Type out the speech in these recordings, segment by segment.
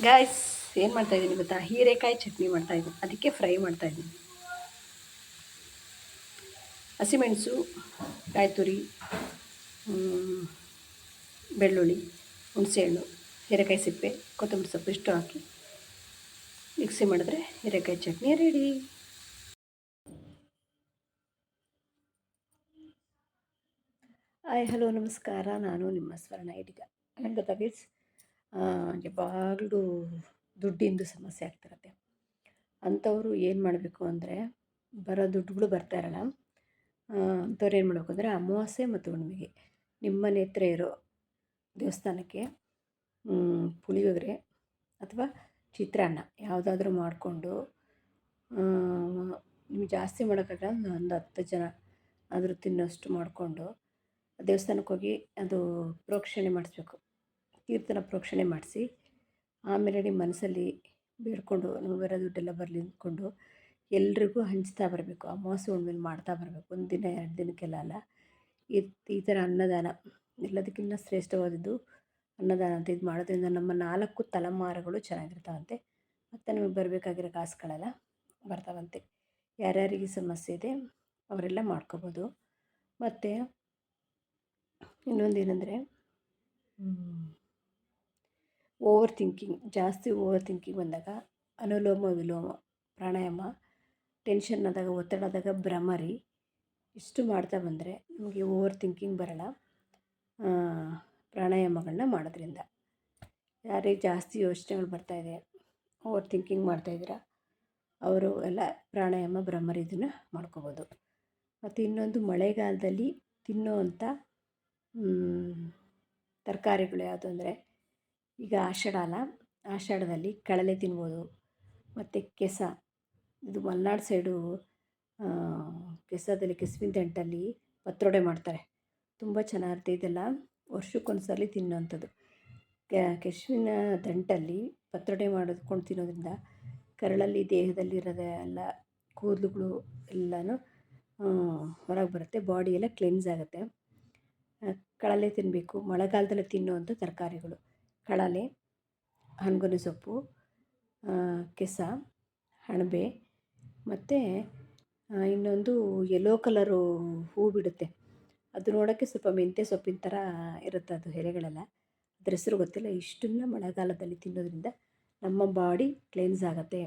Guys, ಏನು ಮಾಡ್ತಾಯಿದ್ದೀನಿ ಗೊತ್ತಾ? ಹೀರೆಕಾಯಿ ಚಟ್ನಿ ಮಾಡ್ತಾಯಿದ್ದೀನಿ. ಅದಕ್ಕೆ ಫ್ರೈ ಮಾಡ್ತಾಯಿದ್ದೀನಿ. ಹಸಿಮೆಣಸು, ಕಾಯಿ ತುರಿ, ಬೆಳ್ಳುಳ್ಳಿ, ಹುಣಸೆಹಣ್ಣು, ಹೀರೆಕಾಯಿ ಸಿಪ್ಪೆ, ಕೊತ್ತಂಬರಿ ಸೊಪ್ಪು ಇಷ್ಟು ಹಾಕಿ ಮಿಕ್ಸಿ ಮಾಡಿದ್ರೆ ಹೀರೆಕಾಯಿ ಚಟ್ನಿ ರೆಡಿ. ಹಾಯ್, ಹಲೋ, ನಮಸ್ಕಾರ. ನಾನು ನಿಮ್ಮ ಸ್ವರ್ಣ. ಇದೀಗ ಏನು ಗೊತ್ತಾ ಗೈಸ್, ಯಾವಾಗಲೂ ದುಡ್ಡಿಂದು ಸಮಸ್ಯೆ ಆಗ್ತಿರತ್ತೆ. ಅಂಥವರು ಏನು ಮಾಡಬೇಕು ಅಂದರೆ, ಬರೋ ದುಡ್ಡುಗಳು ಬರ್ತಾ ಇರಲ್ಲ. ಅಂಥವ್ರು ಏನು ಮಾಡಬೇಕು ಅಂದರೆ, ಅಮಾವಾಸ್ಯೆ ಮತ್ತು ಹುಣ್ಣಿಮೆಗೆ ನಿಮ್ಮ ಮನೆ ಹತ್ರ ಇರೋ ದೇವಸ್ಥಾನಕ್ಕೆ ಪುಳಿಯೋಗರೆ ಅಥವಾ ಚಿತ್ರಾನ್ನ ಯಾವುದಾದ್ರೂ ಮಾಡಿಕೊಂಡು, ನಿಮ್ಗೆ ಜಾಸ್ತಿ ಮಾಡೋಕ್ಕಾಗಲ್ಲ, ಒಂದು 10 ಜನ ಆದರೂ ತಿನ್ನೋಷ್ಟು ಮಾಡಿಕೊಂಡು ದೇವಸ್ಥಾನಕ್ಕೆ ಹೋಗಿ ಅದು ಪ್ರೋಕ್ಷಣೆ ಮಾಡಿಸ್ಬೇಕು. ಕೀರ್ತನ ಪ್ರೋಕ್ಷಣೆ ಮಾಡಿಸಿ ಆಮೇಲೆ ನಿಮ್ಮ ಮನಸ್ಸಲ್ಲಿ ಬೇಡ್ಕೊಂಡು ನಮಗೆ ಬರೋ ದುಡ್ಡೆಲ್ಲ ಬರಲಿ ಅಂದ್ಕೊಂಡು ಎಲ್ರಿಗೂ ಹಂಚ್ತಾ ಬರಬೇಕು. ಅಮಾವಾಸ್ಯೆ ಹುಣ್ಣಿಮೆಲಿ ಮಾಡ್ತಾ ಬರಬೇಕು. 1 ದಿನ 2 ದಿನಕ್ಕೆಲ್ಲ ಅಲ್ಲ. ಈ ಥರ ಅನ್ನದಾನ ಎಲ್ಲದಕ್ಕಿಂತ ಶ್ರೇಷ್ಠವಾದದ್ದು ಅನ್ನದಾನ ಅಂತ. ಇದು ಮಾಡೋದ್ರಿಂದ ನಮ್ಮ 4 ತಲೆಮಾರುಗಳು ಚೆನ್ನಾಗಿರ್ತಾವಂತೆ. ಮತ್ತು ನಮಗೆ ಬರಬೇಕಾಗಿರೋ ಕಾಸುಗಳೆಲ್ಲ ಬರ್ತಾವಂತೆ. ಯಾರ್ಯಾರಿಗೆ ಸಮಸ್ಯೆ ಇದೆ ಅವರೆಲ್ಲ ಮಾಡ್ಕೋಬೋದು. ಮತ್ತು ಇನ್ನೊಂದೇನೆಂದರೆ, ಜಾಸ್ತಿ ಓವರ್ ಥಿಂಕಿಂಗ್ ಬಂದಾಗ ಅನುಲೋಮ ವಿಲೋಮ ಪ್ರಾಣಾಯಾಮ, ಟೆನ್ಷನ್ ಆದಾಗ, ಒತ್ತಡ ಆದಾಗ ಭ್ರಮರಿ ಇಷ್ಟು ಮಾಡ್ತಾ ಬಂದರೆ ನಮಗೆ ಓವರ್ ಥಿಂಕಿಂಗ್ ಬರೋಲ್ಲ. ಪ್ರಾಣಾಯಾಮಗಳನ್ನ ಮಾಡೋದ್ರಿಂದ ಯಾರಿಗೆ ಜಾಸ್ತಿ ಯೋಚನೆಗಳು ಬರ್ತಾಯಿದೆ, ಓವರ್ ಥಿಂಕಿಂಗ್ ಮಾಡ್ತಾಯಿದ್ದೀರಾ, ಅವರು ಎಲ್ಲ ಪ್ರಾಣಾಯಾಮ ಭ್ರಮರಿ ಇದನ್ನು ಮಾಡ್ಕೋಬೋದು. ಮತ್ತು ಇನ್ನೊಂದು, ಮಳೆಗಾಲದಲ್ಲಿ ತಿನ್ನೋವಂಥ ತರಕಾರಿಗಳು ಯಾವುದು ಅಂದರೆ, ಈಗ ಆಷಾಢದಲ್ಲಿ ಕಳಲೆ ತಿನ್ಬೋದು. ಮತ್ತು ಕೆಸ, ಇದು ಮಲೆನಾಡು ಸೈಡು ಕೆಸದಲ್ಲಿ, ಕೆಸುವಿನ ದಂಟಲ್ಲಿ ಪತ್ರೊಡೆ ಮಾಡ್ತಾರೆ. ತುಂಬ ಚೆನ್ನಾಗಿರುತ್ತೆ. ಇದೆಲ್ಲ ವರ್ಷಕ್ಕೊಂದ್ಸಲ ತಿನ್ನೋವಂಥದ್ದು. ಕೆಸುವಿನ ದಂಟಲ್ಲಿ ಪತ್ರೊಡೆ ಮಾಡಿಕೊಂಡು ತಿನ್ನೋದ್ರಿಂದ ಕರಳಲ್ಲಿ ದೇಹದಲ್ಲಿರೋದೆ ಎಲ್ಲ ಕೂದಲುಗಳು ಎಲ್ಲನೂ ಹೊರಗೆ ಬರುತ್ತೆ. ಬಾಡಿ ಎಲ್ಲ ಕ್ಲೆನ್ಸ್ ಆಗುತ್ತೆ. ಕಳಲೆ ತಿನ್ನಬೇಕು. ಮಳೆಗಾಲದಲ್ಲಿ ತಿನ್ನುವಂಥ ತರಕಾರಿಗಳು ಕಳಲೆ, ಹಣಗೊನೆ ಸೊಪ್ಪು, ಕೆಸ, ಅಣಬೆ, ಮತ್ತು ಇನ್ನೊಂದು ಯೆಲ್ಲೋ ಕಲರು ಹೂ ಬಿಡುತ್ತೆ. ಅದು ನೋಡೋಕ್ಕೆ ಸ್ವಲ್ಪ ಮೆಂತ್ಯ ಸೊಪ್ಪಿನ ಥರ ಇರುತ್ತೆ. ಅದು ಎಲೆಗಳೆಲ್ಲ, ಅದ್ರ ಹೆಸರು ಗೊತ್ತಿಲ್ಲ. ಇಷ್ಟನ್ನು ಮಳೆಗಾಲದಲ್ಲಿ ತಿನ್ನೋದ್ರಿಂದ ನಮ್ಮ ಬಾಡಿ ಕ್ಲೆನ್ಸ್ ಆಗುತ್ತೆ.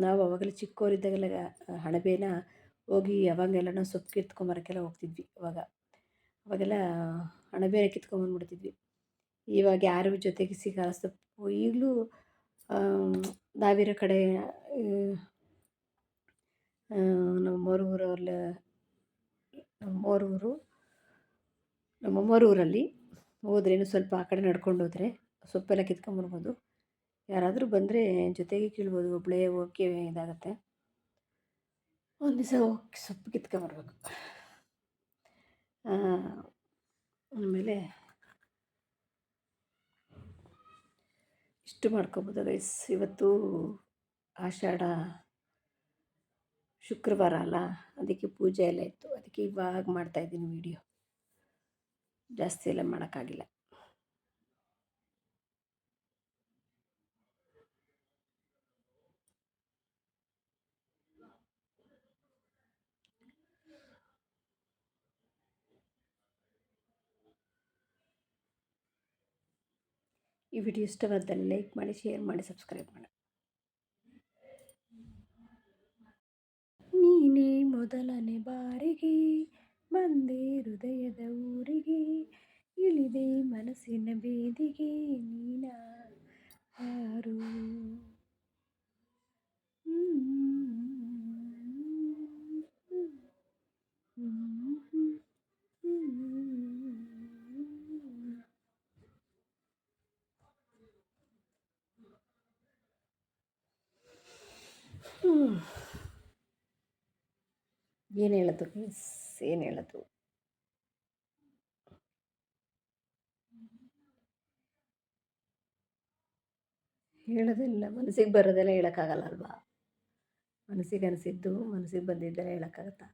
ನಾವು ಅವಾಗೆಲ್ಲ ಚಿಕ್ಕವರಿದ್ದಾಗೆಲ್ಲ ಅಣಬೆನ ಹೋಗಿ ಯಾವಾಗೆಲ್ಲ ನಾವು ಸೊಪ್ಪು ಕಿತ್ಕೊಂಬರೋಕ್ಕೆಲ್ಲ ಹೋಗ್ತಿದ್ವಿ. ಅವಾಗೆಲ್ಲ ಅಣಬೆನ ಕಿತ್ಕೊಂಬಂದ್ಬಿಡ್ತಿದ್ವಿ. ಇವಾಗ ಯಾರ ಜೊತೆಗೆ ಸಿಗಲ್ಲ ಸೊಪ್ಪು. ಈಗಲೂ ನಾವಿರೋ ಕಡೆ ನಮ್ಮಮ್ಮೋರ ಊರಲ್ಲಿ ಹೋದ್ರೆ ಸ್ವಲ್ಪ ಆ ಕಡೆ ನಡ್ಕೊಂಡು ಹೋದರೆ ಸೊಪ್ಪೆಲ್ಲ ಕಿತ್ಕೊಂಬರ್ಬೋದು. ಯಾರಾದರೂ ಬಂದರೆ ಜೊತೆಗೆ ಕೀಳ್ಬೋದು. ಒಬ್ಬಳೇ ಹೋಗೋಕ್ಕೆ ಇದಾಗುತ್ತೆ. ಒಂದು ದಿವಸ ಹೋಗಿ ಸೊಪ್ಪು ಕಿತ್ಕೊಂಬರ್ಬೇಕು. ಆಮೇಲೆ ಇಷ್ಟು ಮಾಡ್ಕೊಬೋದು ಗೈಸ್. ಇವತ್ತು ಆಷಾಢ ಶುಕ್ರವಾರ ಅಲ್ಲ, ಅದಕ್ಕೆ ಪೂಜೆ ಎಲ್ಲ ಇತ್ತು. ಅದಕ್ಕೆ ಇವಾಗ ಮಾಡ್ತಾಯಿದ್ದೀನಿ ವಿಡಿಯೋ. ಜಾಸ್ತಿ ಎಲ್ಲ ಮಾಡೋಕ್ಕಾಗಿಲ್ಲ. ಈ ವಿಡಿಯೋ ಇಷ್ಟವಾದಲ್ಲಿ ಲೈಕ್ ಮಾಡಿ, ಶೇರ್ ಮಾಡಿ, ಸಬ್ಸ್ಕ್ರೈಬ್ ಮಾಡಿ. ನೀನೇ ಮೊದಲನೇ ಬಾರಿಗೆ ಬಂದೆ ಹೃದಯದ ಊರಿಗೆ, ಇಳಿದೆ ಮನಸ್ಸಿನ ಬೇದಿಗೆ, ನೀನಾರು ಏನು ಹೇಳೋದು ಮೀನ್ಸ್, ಏನು ಹೇಳೋದು, ಹೇಳೋದಿಲ್ಲ. ಮನಸ್ಸಿಗೆ ಬರೋದೆಲ್ಲ ಹೇಳೋಕ್ಕಾಗಲ್ಲ ಅಲ್ವಾ? ಮನಸ್ಸಿಗೆ ಅನಿಸಿದ್ದು ಮನಸ್ಸಿಗೆ ಬಂದಿದ್ದೆಲ್ಲ ಹೇಳೋಕ್ಕಾಗತ್ತಾ?